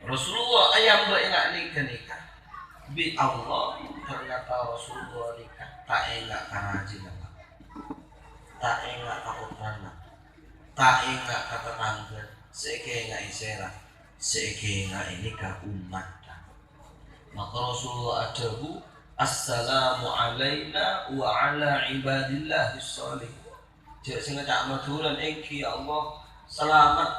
Rasulullah ayam enggak nikah bi Allah ternyata Rasulullah nikah tak enggak karajin tak enggak kaputrana tak enggak katetangga seike enggak isera seike enggak nikah umat. Maka Rasulullah adabu assalamu alaina wa ala ibadillah sholih. Jek sing tak maduran iki ya Allah selamat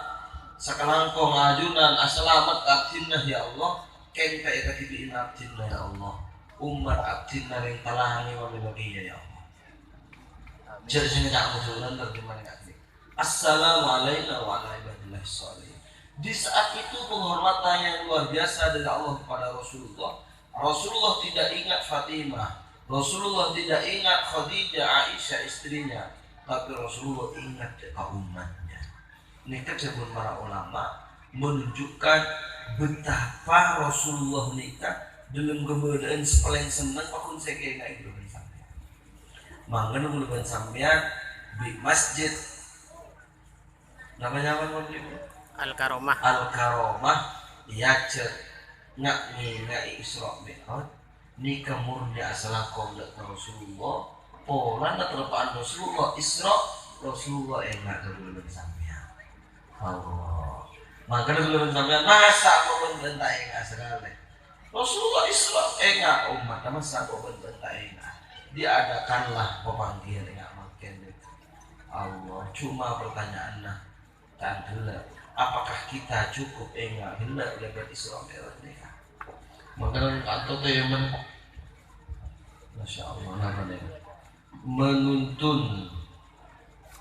sakalangkong ajunan selamat abdinah ya Allah kenta ika tibiin abdinah ya Allah umat abdinah yang talahani wa miladiya ya Allah. Jek sing tak maduran terjemahan ngati assalamu alaina wa ala ibadillah sholih. Di saat itu penghormatan yang luar biasa dari Allah kepada Rasulullah. Rasulullah tidak ingat Fatimah, Rasulullah tidak ingat Khadijah, Aisyah istrinya, tapi Rasulullah ingat umatnya. Ini kejadian para ulama menunjukkan betapa Rasulullah nikah dalam keberadaan paling senang pakun saya kayak itu sampean. Mangga nunggu sampean di masjid namanya apa masjid? Al-Karomah ya cek ngai Isra Mi'raj ni murni asalakom dak Rasulullah pola na terpaan Rasulullah Isra Rasulullah enggak dulu sampean Allah maka dulu sampean masa kau bentak enggak sekali Rasulullah Isra enggak umat masa kau bentak enggak diadakanlah pemanggilan enggak makin Allah cuma pertanyaannya dan gelap apakah kita cukup enggak hendak lebat Isra Mi'raj ini? Maka atau teman, masya Allah namanya menuntun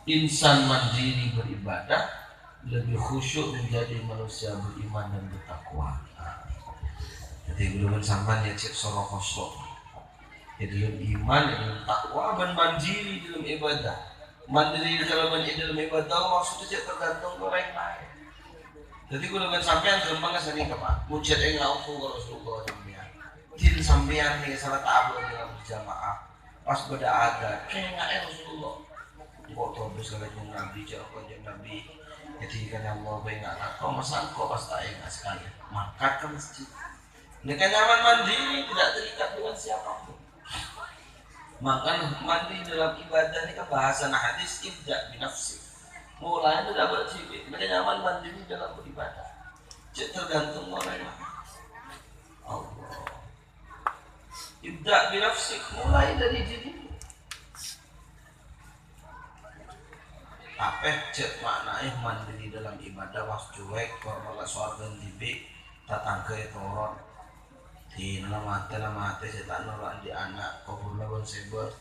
insan mandiri beribadah lebih khusyuk menjadi manusia beriman dan bertakwa. Jadi belum sampai ya cek sorok kosong. Jadi dalam iman, dalam takwa dan mandiri dalam ibadah. Mandiri dalam ibadah maksudnya cek tergantung orang lain. Jadi kalau dengan sampean gampang seni kepak, mujud enggak aku kalau Rasulullah sampean. Jin sampean nih salat abul dengan berjamaah. Pas beda ada, kayak enggak Rasulullah. Kok terus kalau Nabi jauh kanjeng Nabi. Jadi kan Allah enggak takut masa kok pas tak enggak sekali. Maka ke masjid. Dengan nyaman mandiri tidak terikat dengan siapapun. Maka mandi dalam ibadah ini kan bahasa hadis ibda binafsi. Mulanya tidak bercibit, mereka nyaman mandiri dalam beribadah. Cek tergantung orang lain. Allah. Ibda binafsik mulai dari diri. Apa cek maknanya mandiri dalam ibadah was cuek, kalau suarga dibik, tatangga itu orang di nama hati setan orang di anak, kubur lawan sebut.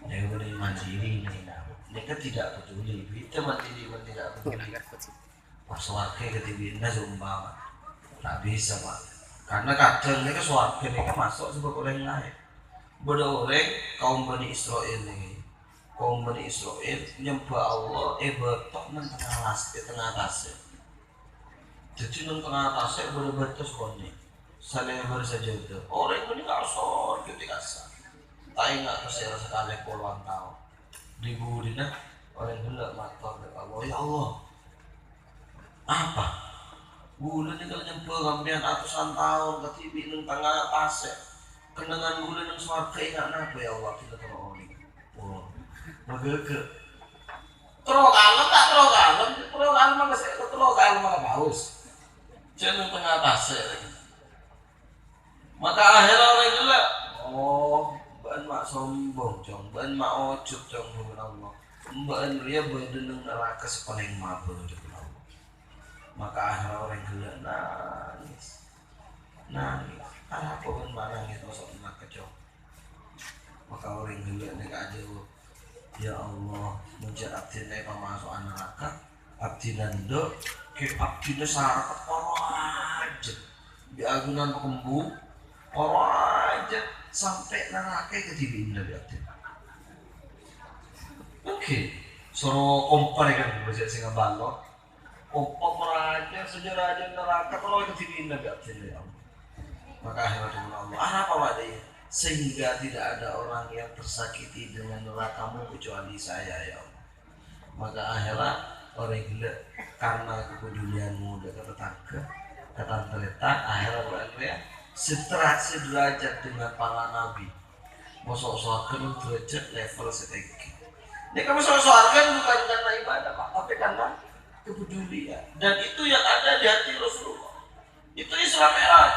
Yang boleh mandiri ini. Mereka tidak peduli, kita mandiri pun tidak peduli. Pas warga ketibinnya zumba, tak bisa pak. Karena kadang mereka suarga mereka masuk sebab orang lain. Beda orang kaum Bani Israel ini, kaum Bani Israel nyembah Allah, betok nang tengah atasnya. Jadi nang tengah atasnya betul sekali. Saling bersajadah. Orang ini nggak sor ketika sah. Tak ingat kesel sekali puluhan tahun. Dibudinya orang hendak mata Allah ya Allah apa bulan ini kalau nyempel kemudian ratusan tahun ketibi neng tengah atas kenangan bulan yang suarga ingat napa ya Allah kita terlalu oh magege terlalu kalem maka saya terlalu kalem maka haus jangan tengah atas maka akhirnya orang gila oh ban mak sombong jong ban mak ojub jong dengan Allah ban dia berdeneng neraka sepaling mabur dengan Allah maka akhirnya orang gila nangis apa ban mak nangis masuk neraka jong maka orang gila nek aja ya Allah menjadi abdina yang masuk neraka abdina ndok ke abdina syarat orang aja di agunan kembu orang aja sampai neraka ketibin dari abdin. Oke, suruh kompar kan bahasa singa balok. Kompar meraja sejarah aja neraka kalau ketibin dari abdin ya Allah. Maka akhirnya Allah, apa wadahnya? Sehingga tidak ada orang yang tersakiti dengan nerakamu kecuali saya ya Allah. Maka akhirnya orang gila karena kepedulianmu dengan tetangga terletak akhirnya ya sederajat dengan para nabi masuk surga derajat level setinggi. Ini kamu masuk surga bukan karena ibadah Pak, tapi karena kepedulian, dan itu yang ada di hati Rasulullah. Itu Isra Mi'raj.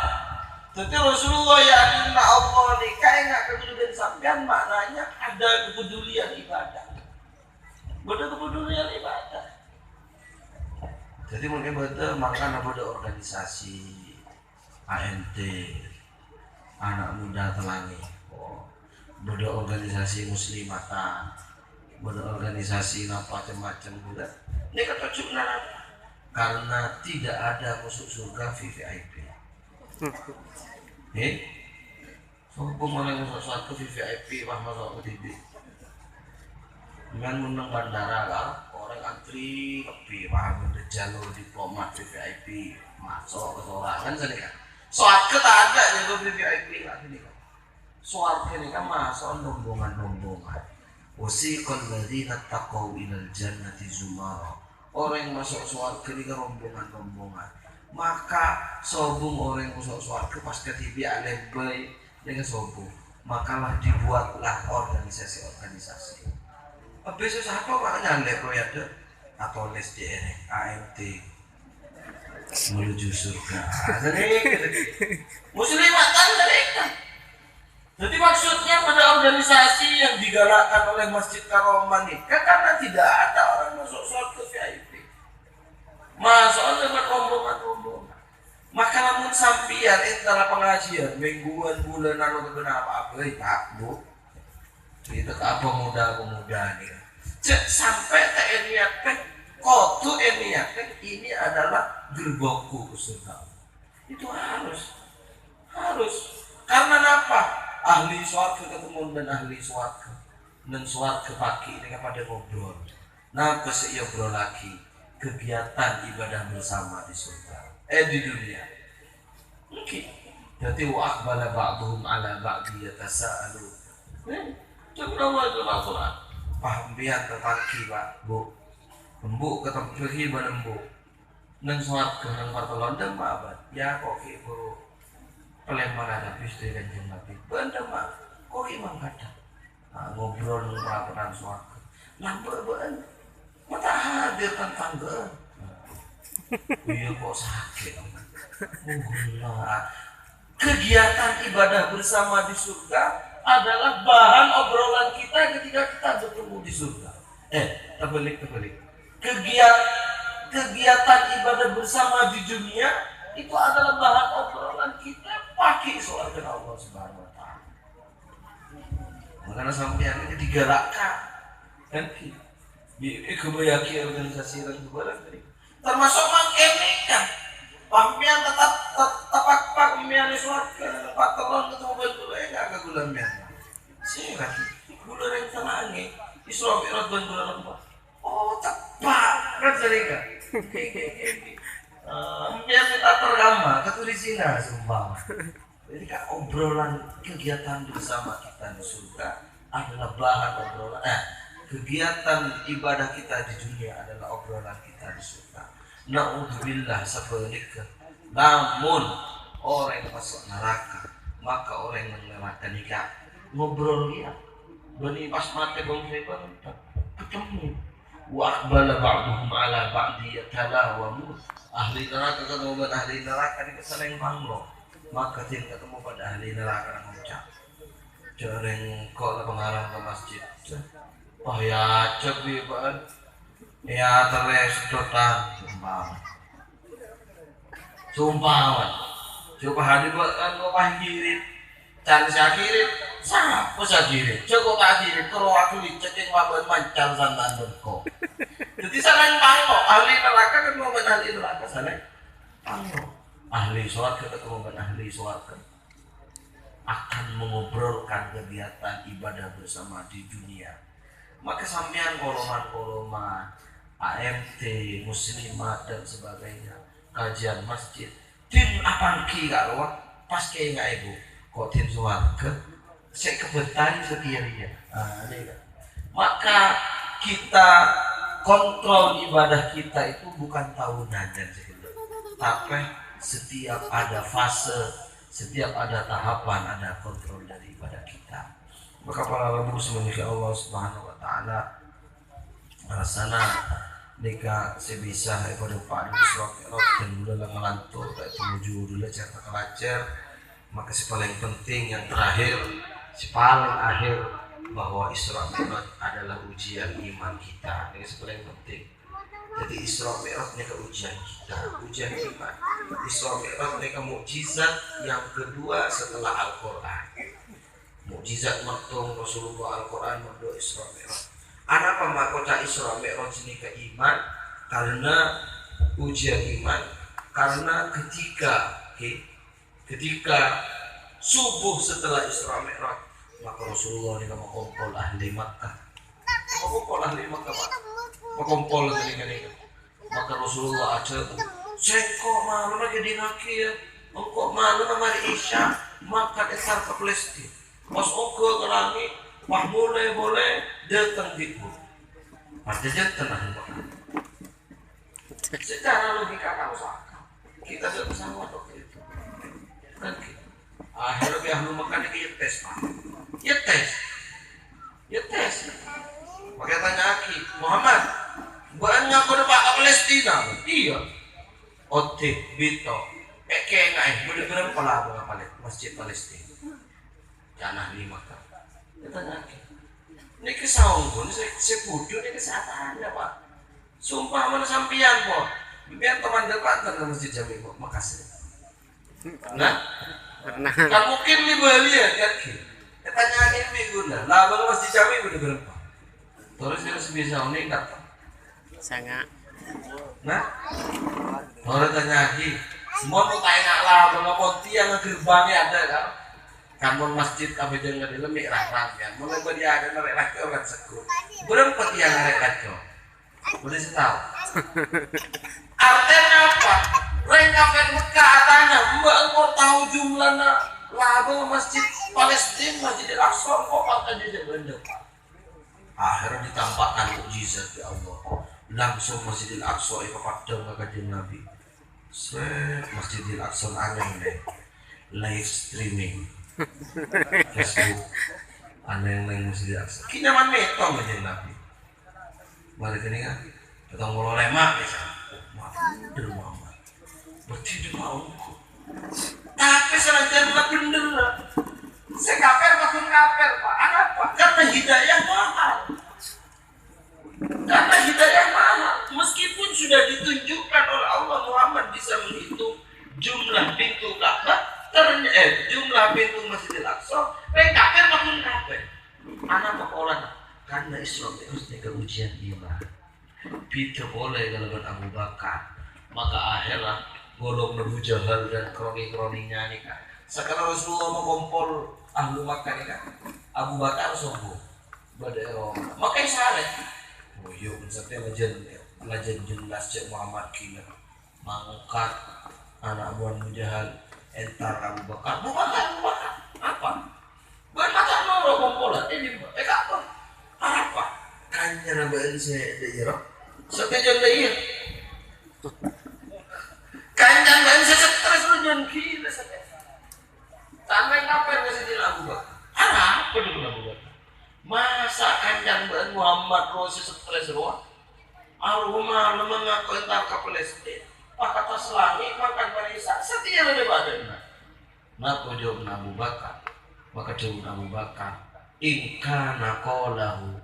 Jadi Rasulullah yakin Allah nikah enggak kepedulian sampean, maknanya ada kepedulian ibadah. Ada kepedulian ibadah. Jadi mungkin betul makan ada organisasi ANT anak muda telangi, ada organisasi muslimatan, ada organisasi macam-macam juga. Ini kata cuma karena tidak ada masuk surga VVIP. Sopo malah masuk surga VVIP pas masuk ke TV. Dengan menang bandara kan, orang antri tapi paham ada jalur diplomat VVIP masuk ke sorangan sini kan. Surga tak ada jalur VVIP lah ini kan. Surga ini kan masuk rombongan-rombongan. Wasiqal ladzina taqaw ilal jannati zumara. Orang yang masuk surga ini kan rombongan-rombongan. Maka sobung orang yang masuk surga pas ketiba alebay dengan sobung. Makalah dibuatlah organisasi-organisasi. Besok siapa makanya lebo ya deh atau les DR AMT menuju surga. Jadi muslimatan mereka. Jadi maksudnya pada organisasi yang digalakkan oleh Masjid Karomah ini karena tidak ada orang masuk surga VIP. Masuk dengan rombongan-rombongan. Maka namun sampian antara pengajian mingguan bulanan atau kenapa tak bu. Itu apa muda-muda nih. Sampai tak niatkan kotu niatkan ini adalah gerbongku ke surga. Itu harus. Karena apa? Ahli surga ketemu dan ahli surga. Dan surga pagi ini kepada ngobrol. Nah kesih ngobrol lagi kegiatan ibadah bersama di surga. Di dunia. Mungkin. Jadi wa aqbala ba'duhum ala ba'di yatasaalu. Coba itu Al-Quran. Pahamian terpaki Pak Bu. Embuk ketemu pergi berembuk. Neng suat ke neng partai London Pak. Ya kok ibu Palembang ada bisnis dan Nabi. Bener Pak. Kok imam kata. Ngobrol melakukan suatu. Lambat bener. Mata hadir tentang gue. Iya kok sakit. Kegiatan ibadah bersama di surga adalah bahan obrolan kita ketika kita bertemu di surga. Terbalik. Kegiatan ibadah bersama di dunia itu adalah bahan obrolan kita pakai soal Allah Subhanahu wa taala. Makanya sampean ini digalakkan kan di kebayaki organisasi dan kebaran termasuk mengkenikkan pahmian tetap pahmian suarga pak telon ketemu betul enggak ke gulamnya sih kan gula yang tenangnya Isra Mi'raj dan bulan tepat kan sering kan pahmian kita tergama ketulisina sumpah. Jadi kan obrolan kegiatan bersama kita di surga adalah bahan obrolan. Kegiatan ibadah kita di dunia adalah obrolan kita di surga. Na'udzubillah sebaliknya. Namun orang yang masuk neraka, maka orang yang neraka nikah ngobrol dia. Bani pas mati bang saya ketemu. Wa aqbala ba'duhum ala ba'di yatalawamu. Ahli neraka ketemu ahli neraka di keseneng panglo. Maka tin ketemu pada ahli neraka yang mengucap. Jareng kok lah pengarang ke masjid. Wah ya cepi banget. Ya teres dotan sumpah. Coba hadir buat kan kau kirim. Cari saya kirim. Siapa saya kirim? Coba tak kirim. Kalau aku dicek waban mancal santan berko. Jadi sana panglo. Ahli neraka kan mau ahli neraka sana panglo. Ahli surga ketemu dengan ahli surga akan mengobrolkan kegiatan ibadah bersama di dunia. Maka sampean koloman AMT, muslimat dan sebagainya, kajian masjid, tim apa ki karo pas kayak nggak ibu, kok tim surga, saya kebetulan sendirinya. Maka kita kontrol ibadah kita itu bukan tahunan dan segitu, tapi setiap ada fase, setiap ada tahapan, ada kontrol dari ibadah kita. Maka para rabu semoga Allah Subhanahu wa taala rasana nika sebisa pada Pak Isra Mi'raj dan udah ngelantur kayak menuju dulu cerita kelacer. Maka si paling penting yang terakhir, si paling akhir, bahwa Isra Mi'raj adalah ujian iman kita. Ini si paling penting. Jadi Isra Mi'raj ini ujian kita, ujian iman. Isra Mi'raj ini mukjizat yang kedua setelah Al-Quran. Mukjizat mertung Rasulullah, Al-Quran, merdu Isra Mi'raj. Apa mahkota Isra Mi'raj ini ke iman? Karena ujian iman. Karena ketika subuh setelah Isra Mi'raj, maka Rasulullah ini mengumpul ahli Makkah. Mengumpul ahli Makkah, Pak. Mengumpul ini. Maka Rasulullah ajar, "Sengkok malam lagi dinaki ya. Engkok malam nama Isya, maka entar ke Palestina. Pas engkau ke langit, wah boleh datang di bumi. Artinya tenang banget. Secara logika kamu sakit. Kita tidak bisa waktu itu. Kan gitu. Akhirnya ahlu makan ini tes, Pak. Ya tes. Pakai tanya Aki, Muhammad, banyak kau dapat ke Palestina? Iya. Oke, Bito. Kayak nggak? Bener-bener pelabu masjid Palestina. Jangan di Makkah. Kita nyakit. Ini kesaung pun, sepudu ini kesehatan ya Pak. Sumpah mana sampian Pak. Biar teman depan ke masjid Jami Pak. Makasih. Nah, kan mungkin di Bali ya kan? Kita nyanyi minggu lah bang masjid Jami udah berapa? Terus dia sebisa ini kata. Sangat. Nah, orang tanya lagi. Semua mau tanya lah, bang Ponti yang gerbangnya ada kan? Kamu masjid kami dengar di lemik rang ya, mulai dia ada mereka orang sekut. Berapa yang mereka tuh? Boleh saya tahu? Artinya apa? Mereka kan Mekah tanya, mbak engkau tahu jumlahnya laba masjid Palestina, masjid Al-Aqsa kok akan jadi benda? Akhirnya ditampakkan mukjizat ya Allah. Langsung Masjidil Aqsa itu padang kajian Nabi. Masjidil Aqsa angin deh, live streaming. Facebook aneh-aneh Masjidil Aqsa. Kita man metong aja Nabi. Mari kini kan, kita ngulur lemak misalnya. Maaf, Muhammad. Berarti dia mau. Tapi selanjutnya nggak bener lah. Saya kafir makin kafir Pak. Apa? Karena hidayah mahal. Karena hidayah mahal. Meskipun sudah ditunjukkan oleh Allah Muhammad bisa menghitung jumlah pintu Ka'bah. Jumlah pintu Masjidil Aqsa, kafir maupun kafir. Anak pakolan karena Islam itu sebagai ujian iman. Kita boleh kalau Abu Bakar, maka akhirnya golong Abu Jahal dan kroni-kroninya nih kan. Sekarang Rasulullah mengompol ahlu Makkah nih kan. Abu Bakar sombong, badai Roma. Makanya salah. Oh iya, misalnya lajen jelas Cik Muhammad kina mangkat anak buah Abu Jahal. Entar Abu Bakar, apa? Bukan macam noro kompolan, ini apa? Apa? Kanya nabain saya daerah, sampai jam daerah. Kanya nabain saya stres lu jangan gila sampai. Sampai kapan Masjidil Abu Bakar? Apa dulu Abu Bakar? Masa kanjang nabain Muhammad Rosi stres ruang? Arumah mengaku entar ke Palestina. Pak kata selangit makan Marisa setia lebih badan. Maka jawab Abu Bakar, maka jawab Abu Bakar, ingkana qalahu,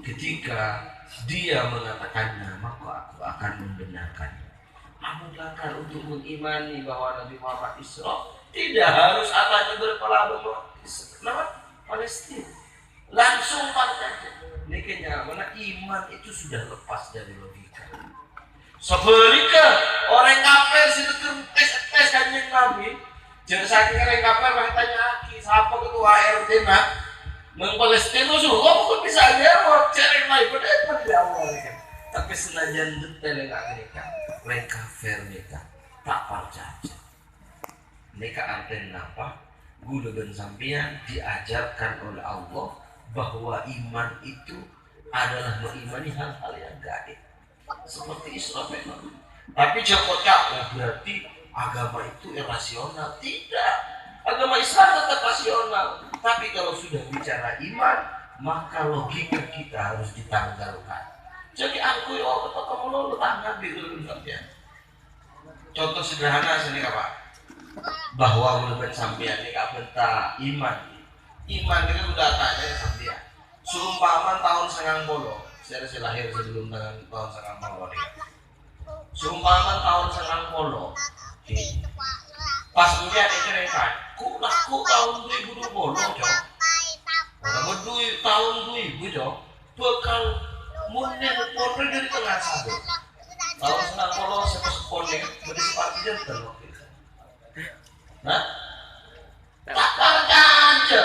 ketika dia mengatakannya maka aku akan membenarkannya. Abu Bakar untuk mengimani bahwa Nabi Muhammad Isra tidak harus atanya berpelabuh Palestina, langsung partai. Nikahnya mana iman itu sudah lepas dari logika. Sebaliknya orang kafir situ tes kanjeng Nabi. Jadi saya kira kafir orang tanya Aki, siapa ketua RT nak? Meng Palestina Rasulullah pun bisa jawab, cari lagi pada di awal kan. Tapi senajan detail enggak mereka, orang kafir mereka tak percaya. Mereka artinya apa? Gula dan sampian diajarkan oleh Allah bahwa iman itu adalah mengimani hal-hal yang gaib seperti Isra Mi'raj. Tapi Joko Cak, berarti agama itu irasional. Tidak, agama Islam tetap rasional. Tapi kalau sudah bicara iman, maka logika kita harus ditanggalkan. Jadi aku ya Allah kamu lo tangan gitu sampean. Contoh sederhana sini Pak, bahwa ulama sampean ini gak benta iman. Iman itu udah tanya sampean. Seumpaman tahun 90, saya lahir sebelum tahun 90 nih. Seumpaman tahun 90, pas kemudian kan, ku tahun 2020 jauh. Orang duit tahun 2000 jauh, bekal munir dari tengah satu. Tahun 90 saya sekolah berdisipasi jantan waktu itu. Nah, tak aja,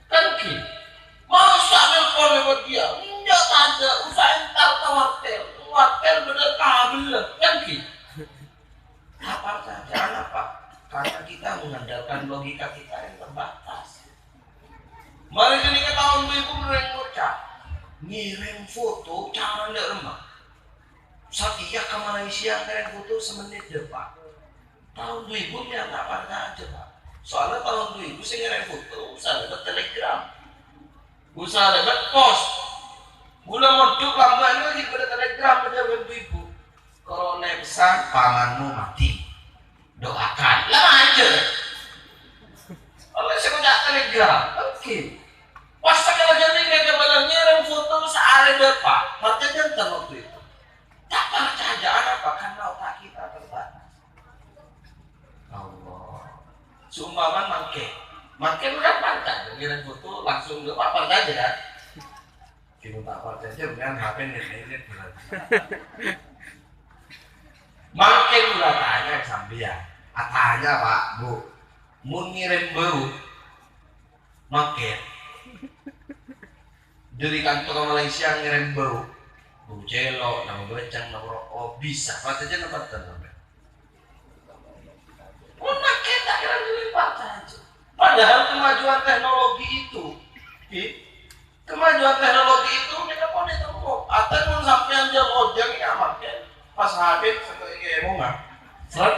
kan ki. Masa nelfon lewat dia? Enggak ada, usahain tarta wartel bener kabel kan ki. Apa saja, apa? Karena kita mengandalkan logika kita yang terbatas. Mari ini ke tahun 2000 ngirim bocah, ngirim foto cara ndak remah. Satya ke Malaysia ngirim foto semenit depan. Tahun 2000 yang apa aja Pak. Soalnya tahun 2000 saya ngirim foto, saya dapat telegram, usaha dapat pos. Gula moduk lambang ini lagi pada telegram pada 2000. Kalau naik pesan pamanmu mati, doakan. Lama aja. Oleh saya punya telegram, oke. Pas segala jadi kayak balang ngirim foto sehari depan, mati jantan waktu itu. Tak percaya apa karena otak kita terbatas. Allah. Seumpaman mangke udah pantai, ngirim foto langsung nggak apa aja. Kita tak percaya dengan HP net berarti. Mangke udah tanya sampean, tanya Pak Bu, mau ngirim bau, mangke dari kantor Malaysia ngirim bau celok, nama becang, nama rokok bisa, apa saja nama tertentu. Mangke tak kira dilipat saja. Padahal kemajuan teknologi itu, kemajuan teknologi itu mereka pun itu atau pun sampai jam ojek ya makan pas habis kayak mau nggak, seret,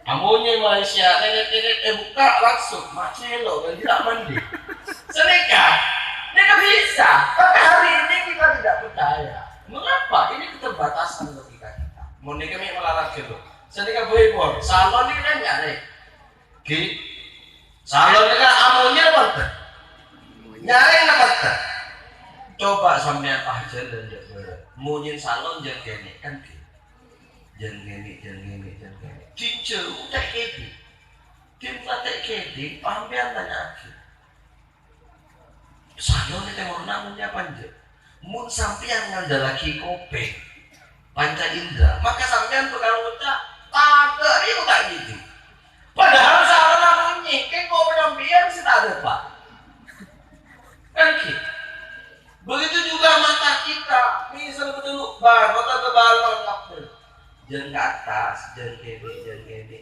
amunya Malaysia, nenek buka langsung macelo dan tidak mandi, senika, mereka bisa, tapi hari ini kita tidak percaya. Mengapa? Ini keterbatasan logika kita. Mau nikah melarang gitu, senika boybor, salon ini kan nggak nih, salon ini kan amunya apa? Nyari apa? Coba sampean aja dan jaga. Munyin salon jangan gini kan? Jangan gini. Cincau tak gini. Tim tak gini. Pampian tanya lagi. Salon itu mau namanya panjang. Mun sampean ngandal lagi kopeng, panca indra. Maka sampean tukang ucap tak itu tak gitu. Padahal salon namanya kan kopeng sampean sih tak ada Pak. Kan gitu. Begitu juga mata kita, misal betul mata ke balon ngapel, jangan ke atas, jangan gini.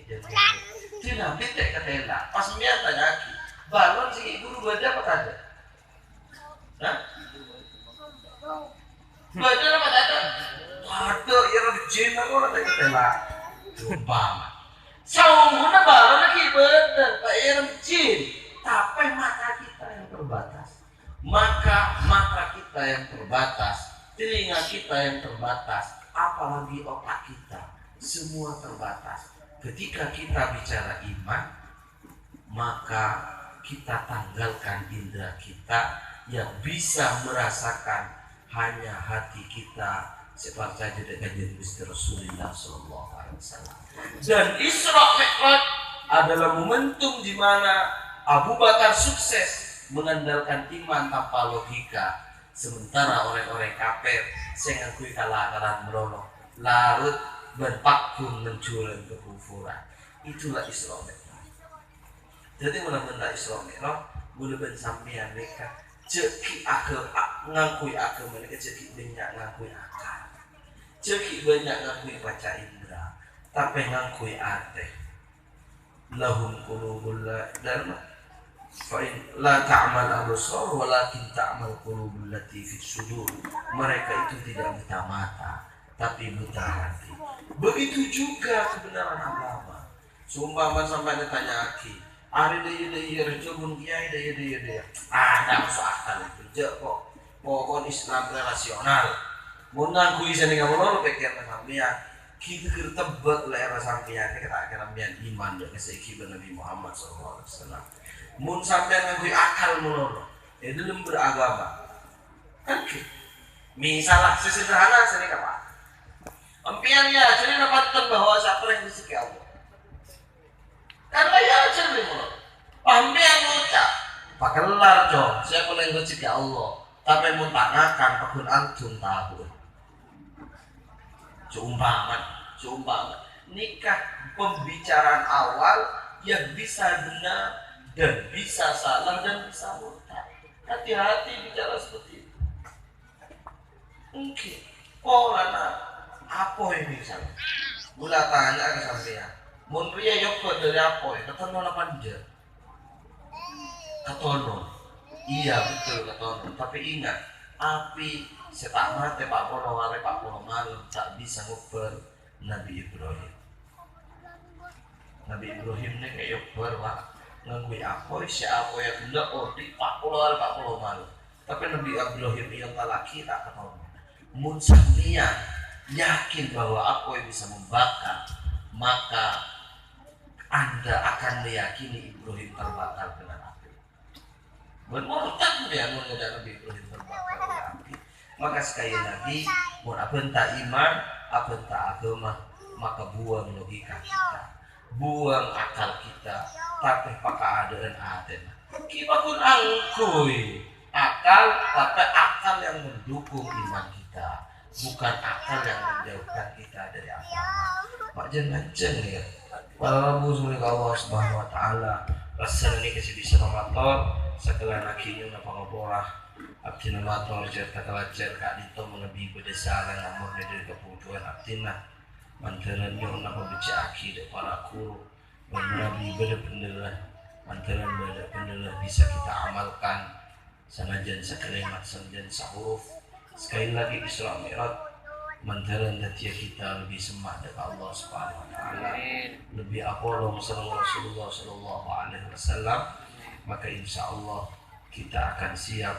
Tidak pitek ketela. Pas dia tanya lagi, balon si guru baca apa saja? Hah? Baca apa saja? Ada yang jin aku ada ketela. Umpama. Saunguna balon lagi bener, Pak yang jin. Tapi mata kita yang terbatas. Maka mata kita yang terbatas, telinga kita yang terbatas, apalagi otak kita, semua terbatas. Ketika kita bicara iman, maka kita tanggalkan indera kita yang bisa merasakan hanya hati kita seperti saja dengan Gusti Rasulullah SAW. Dan Isra Mi'raj adalah momentum di mana Abu Bakar sukses mengandalkan iman tanpa logika, sementara orang-orang kafir saya ngakui kalah menolong larut berpakun menjualan kekufuran. Itulah Isra Mi'raj. Jadi benar-benar Isra Mi'raj boleh bersampian mereka ceki ngakui agama mereka ceki banyak ngakui akal, ceki banyak ngakui baca indra, tapi ngakui ate lahum qulubul dharma Fa'in la ta'mal absar walakin ta'mal qulubul lati fis sudur. Mereka itu tidak buta mata, tapi buta hati. Begitu juga kebenaran agama. Seumpama sampai ditanya aki, ari deui rejebun kiai deui. Ada masuk akal itu. Je kok pokon Islam relasional. Mun nganggo isane ngamono pikir sampean. Kita keur tebet le sampean kita kira sampean iman jeung saiki Nabi Muhammad sallallahu alaihi wasallam. Mun sampean nganggo akal mulo itu dalam beragama kan misalnya sesederhana sini apa ampian ya jadi dapatkan bahwa siapa yang rezeki Allah karena ya jadi mulo ampian ngucap pakelar dong siapa yang rezeki Allah tapi mun tanakan pakun antum tahu seumpama nikah pembicaraan awal yang bisa benar dan bisa salah dan bisa murtad. Hati-hati bicara seperti itu. Mungkin polana apa ini misalnya? Mula tanya ke sampean. Mun riya yoko dari apa? Ketono apa dia? Ketono. Iya betul ketono. Tapi ingat, api setak mati Pak Pono wale Pak Pono malam tak bisa nguber Nabi Ibrahim. Nabi Ibrahim ini kayak yoker wak. Ngangui apa si apa yang hendak di 40 malu. Tapi Nabi Ibrahim yang laki tak ketemu. Mun sampeyan yakin bahwa apa yang bisa membakar, maka Anda akan meyakini Ibrahim terbakar dengan api. Bermurtad dia mun Nabi Ibrahim terbakar dengan api. Maka sekali lagi, mun apa entah iman, apa entah agama, maka buang logika kita. Buang akal kita, tapi pakai adaan aden. Kita pun angkui akal, tapi akal yang mendukung iman kita, bukan akal yang menjauhkan kita dari agama. Mak jangan ya. Para Rabu semoga Allah Subhanahu Wa Taala rasa ini kasih bisa motor, sekalian akhirnya napa ngoborah. Abdina motor cerita kelajar kak dito lebih berdesalan namun dari kebutuhan abdina. Mantaran yang nak membaca akidah para guru Nabi benar-benar mantaran benar-benar bisa kita amalkan sanajan sekalimat sanajan sahuruf sekali lagi Isra Mi'raj mantaran datia kita lebih semak dari Allah Subhanahu Wa Taala lebih apolong Rasulullah Sallallahu Alaihi Wasallam maka insya Allah kita akan siap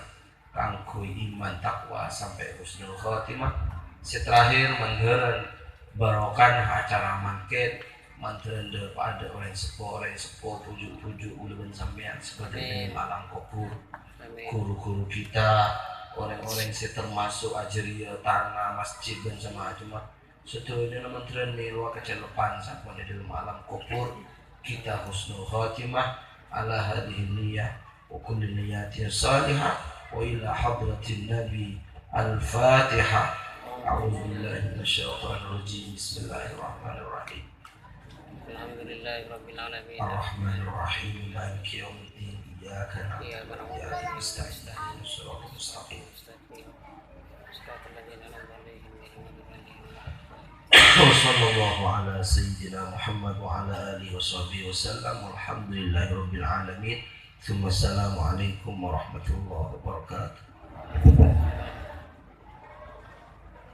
kangkui iman takwa sampai husnul khatimah. Seterakhir mantaran barokan acara mangket mantan daripada orang sepuh pujuk ulun sampean sebagai malang kubur guru-guru kita orang-orang yang termasuk ajaria tanah masjid dan sama cuma setelahnya mantan milu kecelapan sampai di dalam alam kubur kita husnul khatimah ala hadhihi niyyah wa kulli niyyatin salihah wa ila hadratin nabi al-fatihah. أعوذ بالله من الشيطان الرجيم بسم الله الرحمن الرحيم الحمد لله رب العالمين الرحمن الرحيم مالك يوم الدين إياك نعبد وإياك نستعين اهدنا الصراط المستقيم صراط الذين أنعمت عليهم غير المغضوب عليهم وصلى الله على سيدنا محمد وعلى آله وصحبه وسلم والحمد لله رب العالمين ثم السلام عليكم ورحمة الله وبركاته.